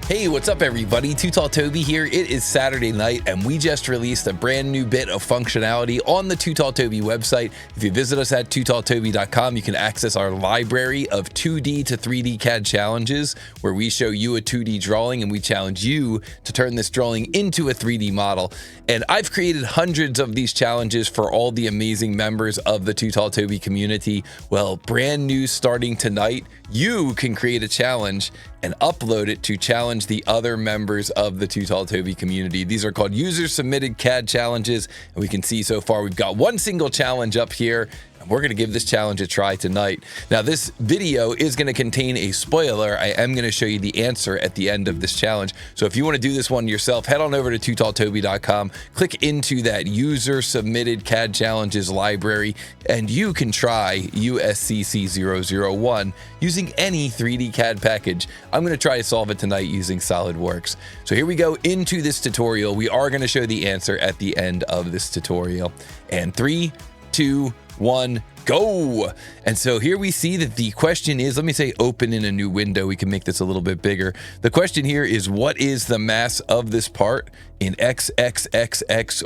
Hey, what's up everybody? Too Tall Toby here. It is Saturday night and we just released a brand new bit of functionality on the Too Tall Toby website. If you visit us at tootalltoby.com, you can access our library of 2D to 3D CAD challenges where we show you a 2D drawing and we challenge you to turn this drawing into a 3D model. And I've created hundreds of these challenges for all the amazing members of the Too Tall Toby community. Well, brand new starting tonight, you can create a challenge and upload it to challenge the other members of the Too Tall Toby community. These are called user-submitted CAD challenges, and we can see so far we've got one single challenge up here, and we're going to give this challenge a try tonight. Now, this video is going to contain a spoiler. I am going to show you the answer at the end of this challenge. So if you want to do this one yourself, head on over to tootalltoby.com, click into that user-submitted CAD challenges library, and you can try USCC001 using any 3D CAD package. I'm going to try to solve it tonight using SOLIDWORKS. So here we go into this tutorial. We are going to show the answer at the end of this tutorial. And 3, 2, 1, go. And so here we see that the question is, let me say open in a new window. We can make this a little bit bigger. The question here is, what is the mass of this part in x.xxx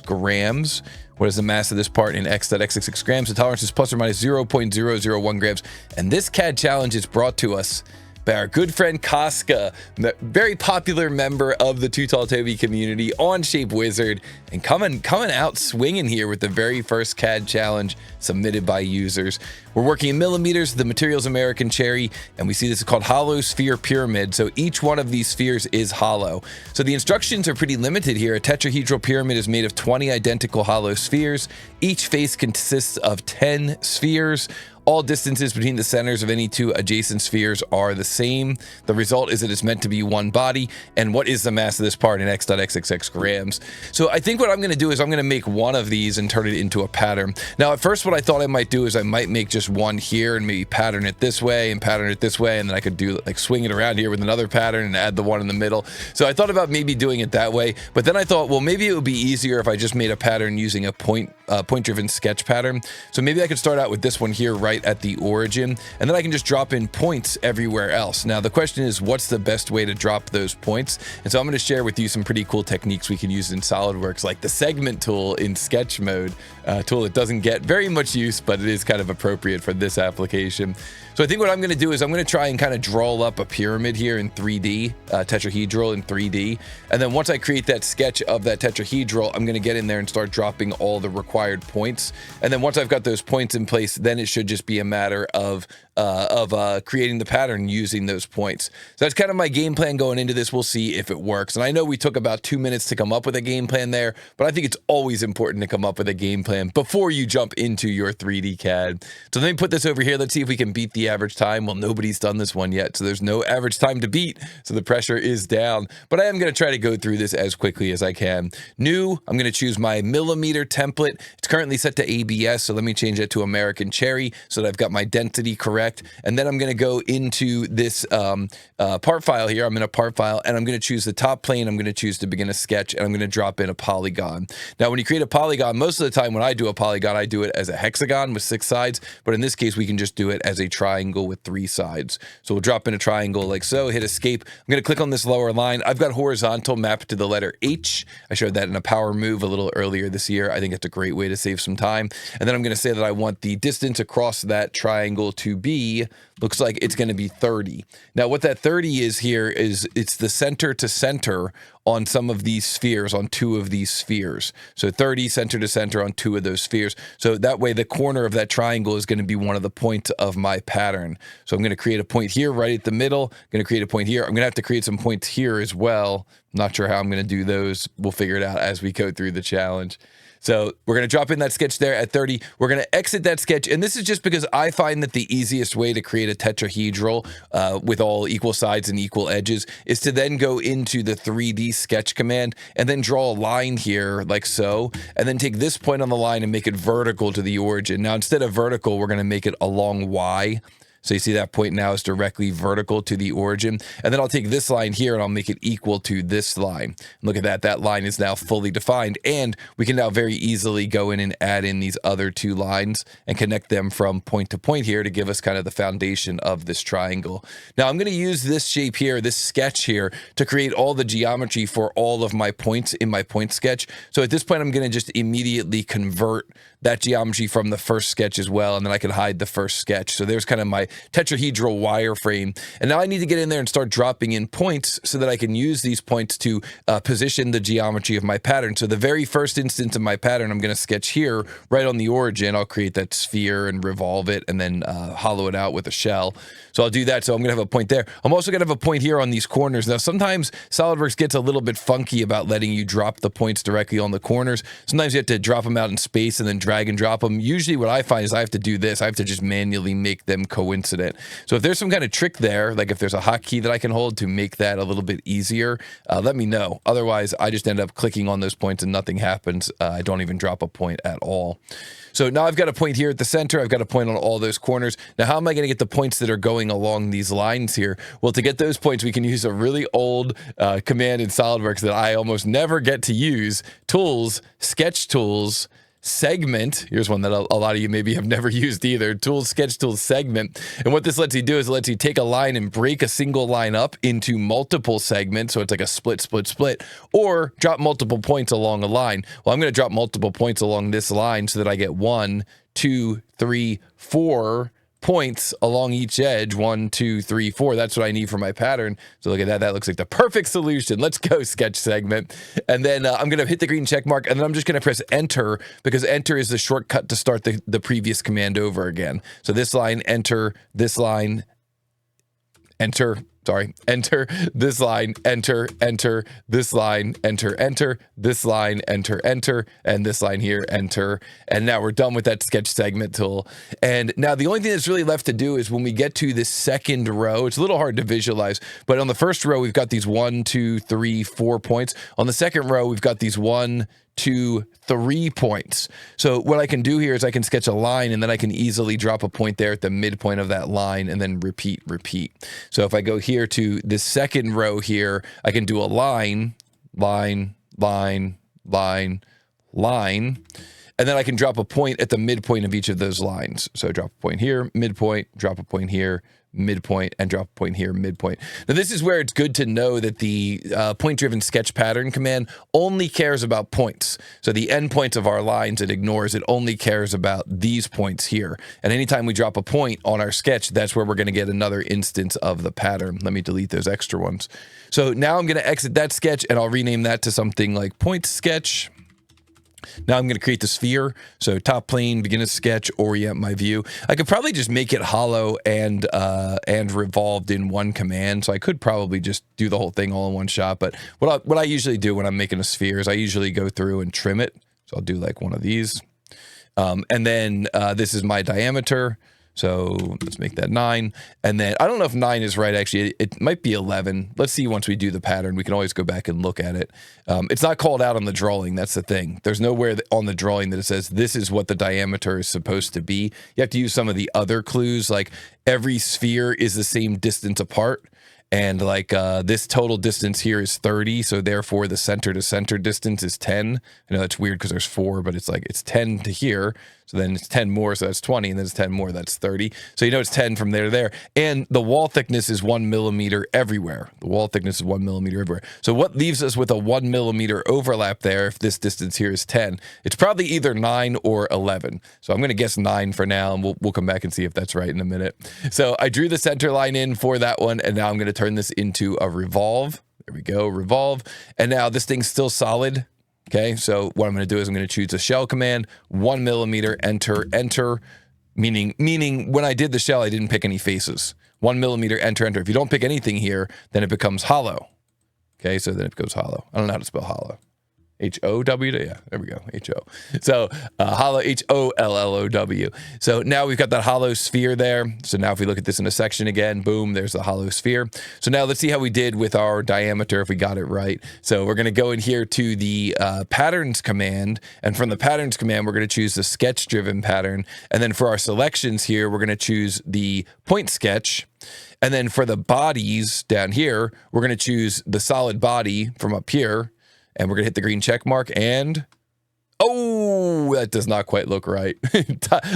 grams? What is the mass of this part in x.xxx grams? The tolerance is plus or minus 0.001 grams. And this CAD challenge is brought to us by our good friend Casca, very popular member of the Too Tall Toby community on Shape Wizard, and coming out swinging here with the very first CAD challenge submitted by users. We're working in millimeters. The material's American cherry, and we see this is called hollow sphere pyramid. So each one of these spheres is hollow. So the instructions are pretty limited here. A tetrahedral pyramid is made of 20 identical hollow spheres. Each face consists of 10 spheres. All distances between the centers of any two adjacent spheres are the same. The result is that it's meant to be one body. And what is the mass of this part in x.xxx grams? So I think what I'm going to do is I'm going to make one of these and turn it into a pattern. Now, at first, what I thought I might do is I might make just one here and maybe pattern it this way and pattern it this way. And then I could do like swing it around here with another pattern and add the one in the middle. So I thought about maybe doing it that way. But then I thought, well, maybe it would be easier if I just made a pattern using a point-driven sketch pattern. So maybe I could start out with this one here right at the origin, and then I can just drop in points everywhere else. Now the question is, what's the best way to drop those points? And so I'm going to share with you some pretty cool techniques we can use in SolidWorks, like the segment tool in sketch mode, a tool that doesn't get very much use, but it is kind of appropriate for this application. So I think what I'm going to do is I'm going to try and kind of draw up a pyramid here in 3D, tetrahedral in 3D. And then once I create that sketch of that tetrahedral, I'm going to get in there and start dropping all the required points. And then once I've got those points in place, then it should just be a matter of creating the pattern using those points. So that's kind of my game plan going into this. We'll see if it works. And I know we took about 2 minutes to come up with a game plan there, but I think it's always important to come up with a game plan before you jump into your 3D CAD. So let me put this over here. Let's see if we can beat the average time. Well, nobody's done this one yet, so there's no average time to beat. So the pressure is down, but I am going to try to go through this as quickly as I can. New, I'm going to choose my millimeter template. It's currently set to ABS, so let me change it to American Cherry so that I've got my density correct. And then I'm going to go into this part file here. I'm in a part file, and I'm going to choose the top plane. I'm going to choose to begin a sketch, and I'm going to drop in a polygon. Now, when you create a polygon, most of the time when I do a polygon, I do it as a hexagon with 6 sides, but in this case, we can just do it as a triangle with 3 sides. So we'll drop in a triangle like so, hit escape. I'm going to click on this lower line. I've got horizontal mapped to the letter H. I showed that in a power move a little earlier this year. I think it's a great way to save some time. And then I'm going to say that I want the distance across that triangle to be, looks like it's going to be 30. Now what that 30 is here is it's the center to center on some of these spheres, on 2 of these spheres. So 30 center to center on 2 of those spheres. So that way the corner of that triangle is going to be one of the points of my pattern. So I'm going to create a point here right at the middle. I'm going to create a point here. I'm going to have to create some points here as well. Not sure how I'm going to do those. We'll figure it out as we go through the challenge. So we're going to drop in that sketch there at 30. We're going to exit that sketch. And this is just because I find that the easiest way to create a tetrahedral with all equal sides and equal edges is to then go into the 3D sketch command and then draw a line here like so, and then take this point on the line and make it vertical to the origin. Now, instead of vertical, we're going to make it a long Y. So you see that point now is directly vertical to the origin. And then I'll take this line here and I'll make it equal to this line. Look at that. That line is now fully defined. And we can now very easily go in and add in these other two lines and connect them from point to point here to give us kind of the foundation of this triangle. Now I'm going to use this shape here, this sketch here, to create all the geometry for all of my points in my point sketch. So at this point, I'm going to just immediately convert that geometry from the first sketch as well, and then I can hide the first sketch. So there's kind of my tetrahedral wireframe. And now I need to get in there and start dropping in points so that I can use these points to position the geometry of my pattern. So the very first instance of my pattern, I'm going to sketch here right on the origin. I'll create that sphere and revolve it and then hollow it out with a shell. So I'll do that. So I'm going to have a point there. I'm also going to have a point here on these corners. Now, sometimes SOLIDWORKS gets a little bit funky about letting you drop the points directly on the corners. Sometimes you have to drop them out in space and then drag and drop them. Usually what I find is I have to do this. I have to just manually make them coincident. So if there's some kind of trick there, like if there's a hotkey that I can hold to make that a little bit easier, let me know. Otherwise, I just end up clicking on those points and nothing happens. I don't even drop a point at all. So now I've got a point here at the center. I've got a point on all those corners. Now, how am I going to get the points that are going along these lines here? Well, to get those points, we can use a really old command in SOLIDWORKS that I almost never get to use. Tools, sketch tools, segment. Here's one that a lot of you maybe have never used either. Tools, sketch tools, segment. And what this lets you do is it lets you take a line and break a single line up into multiple segments. So it's like a split, split, split, or drop multiple points along a line. Well, I'm going to drop multiple points along this line so that I get 1, 2, 3, 4 points along each edge. 1, 2, 3, 4. That's what I need for my pattern. So look at that. That looks like the perfect solution. Let's go, sketch segment. And then I'm going to hit the green check mark, and then I'm just going to press enter, because enter is the shortcut to start the previous command over again. So this line, enter, this line, enter, enter, this line, enter, enter, this line, enter, enter, this line, enter, enter, and this line here, enter. And now we're done with that sketch segment tool. And now the only thing that's really left to do is when we get to this second row, it's a little hard to visualize, but on the first row, we've got these 1, 2, 3, 4 points. On the second row, we've got these 1, 2, 3 points. So what I can do here is I can sketch a line, and then I can easily drop a point there at the midpoint of that line and then repeat, repeat. So if I go here to this second row here, I can do a line, line, line, line, line, and then I can drop a point at the midpoint of each of those lines. So drop a point here, midpoint, drop a point here, midpoint, and drop a point here, midpoint. Now, this is where it's good to know that the point-driven sketch pattern command only cares about points. So the endpoints of our lines it ignores. It only cares about these points here. And anytime we drop a point on our sketch, that's where we're going to get another instance of the pattern. Let me delete those extra ones. So now I'm going to exit that sketch, and I'll rename that to something like point sketch. Now I'm going to create the sphere. So top plane, begin a sketch, orient my view. I could probably just make it hollow and revolved in one command. So I could probably just do the whole thing all in one shot. But what I usually do when I'm making a sphere is I usually go through and trim it. So I'll do like one of these. And then this is my diameter. So let's make that 9. And then I don't know if 9 is right, actually. It might be 11. Let's see once we do the pattern. We can always go back and look at it. It's not called out on the drawing. That's the thing. There's nowhere on the drawing that it says this is what the diameter is supposed to be. You have to use some of the other clues, like every sphere is the same distance apart. And like this total distance here is 30, so therefore the center to center distance is 10. I know that's weird because there's 4, but it's like it's 10 to here. So then it's 10 more, so that's 20, and then it's 10 more, that's 30. So you know it's 10 from there to there. And the wall thickness is 1 millimeter everywhere. The wall thickness is 1 millimeter everywhere. So what leaves us with a 1 millimeter overlap there if this distance here is 10? It's probably either 9 or 11. So I'm going to guess 9 for now, and we'll come back and see if that's right in a minute. So I drew the center line in for that one, and now I'm going to turn this into a revolve. There we go, revolve. And now this thing's still solid. Okay, so what I'm going to do is I'm going to choose a shell command, 1 millimeter, enter, enter, meaning when I did the shell, I didn't pick any faces. 1 millimeter, enter, enter. If you don't pick anything here, then it becomes hollow. Okay, so then it goes hollow. I don't know how to spell hollow. H-O-W, yeah, there we go, H-O. So hollow, H-O-L-L-O-W. So now we've got that hollow sphere there. So now if we look at this in a section again, boom, there's the hollow sphere. So now let's see how we did with our diameter, if we got it right. So we're gonna go in here to the patterns command, and from the patterns command, we're gonna choose the sketch driven pattern. And then for our selections here, we're gonna choose the point sketch. And then for the bodies down here, we're gonna choose the solid body from up here. And we're gonna hit the green check mark, and oh, that does not quite look right.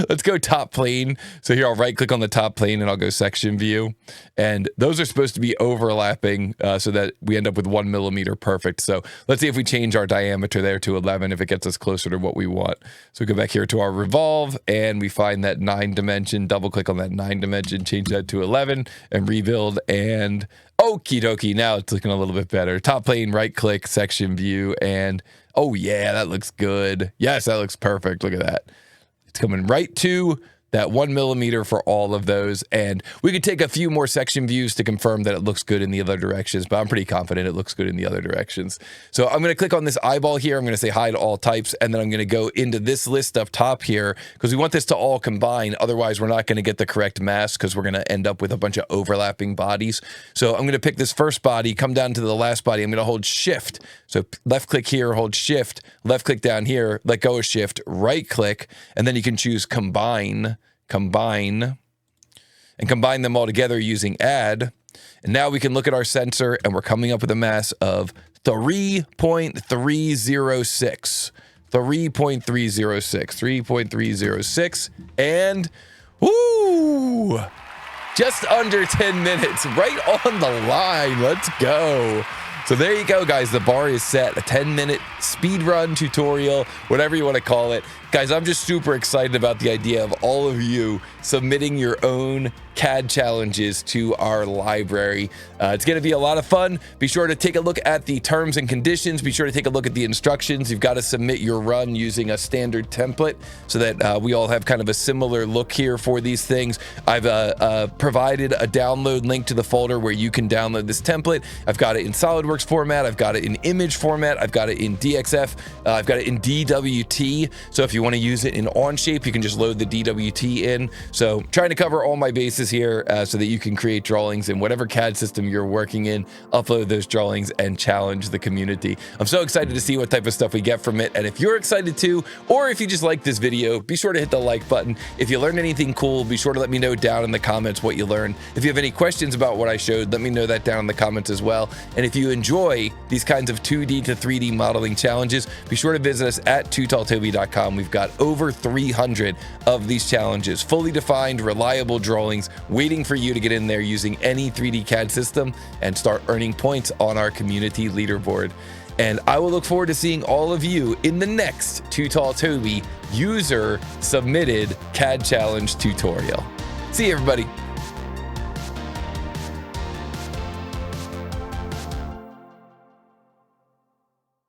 Let's go top plane. So here I'll right click on the top plane and I'll go section view. And those are supposed to be overlapping so that we end up with 1 millimeter perfect. So let's see if we change our diameter there to 11, if it gets us closer to what we want. So we go back here to our revolve and we find that 9 dimension, double click on that 9 dimension, change that to 11 and rebuild, and okie dokie, now it's looking a little bit better. Top plane, right click, section view, and oh yeah, that looks good. Yes, that looks perfect. Look at that. It's coming right to that 1 millimeter for all of those. And we could take a few more section views to confirm that it looks good in the other directions, but I'm pretty confident it looks good in the other directions. So I'm going to click on this eyeball here. I'm going to say hide all types, and then I'm going to go into this list up top here because we want this to all combine. Otherwise, we're not going to get the correct mass because we're going to end up with a bunch of overlapping bodies. So I'm going to pick this first body, come down to the last body. I'm going to hold shift. So left click here, hold shift, left click down here, let go of shift, right click, and then you can choose combine, and combine them all together using add. And now we can look at our sensor and we're coming up with a mass of 3.306. 3.306, and woo! Just under 10 minutes, right on the line. Let's go. So there you go, guys. The bar is set. A 10-minute speed run tutorial, whatever you want to call it. Guys, I'm just super excited about the idea of all of you submitting your own CAD challenges to our library. It's going to be a lot of fun. Be sure to take a look at the terms and conditions. Be sure to take a look at the instructions. You've got to submit your run using a standard template so that we all have kind of a similar look here for these things. I've provided a download link to the folder where you can download this template. I've got it in SOLIDWORKS format. I've got it in image format. I've got it in DXF. I've got it in DWT. So if you want to use it in Onshape, you can just load the DWT in. So trying to cover all my bases here so that you can create drawings in whatever CAD system you're working in, upload those drawings and challenge the community. I'm so excited to see what type of stuff we get from it. And if you're excited too, or if you just like this video, be sure to hit the like button. If you learned anything cool, be sure to let me know down in the comments what you learned. If you have any questions about what I showed, let me know that down in the comments as well. And if you enjoy these kinds of 2D to 3D modeling challenges, be sure to visit us at tootalltoby.com. We've got over 300 of these challenges, fully defined, reliable drawings waiting for you to get in there using any 3D CAD system and start earning points on our community leaderboard. And I will look forward to seeing all of you in the next Too Tall Toby user submitted CAD challenge tutorial. See you, everybody.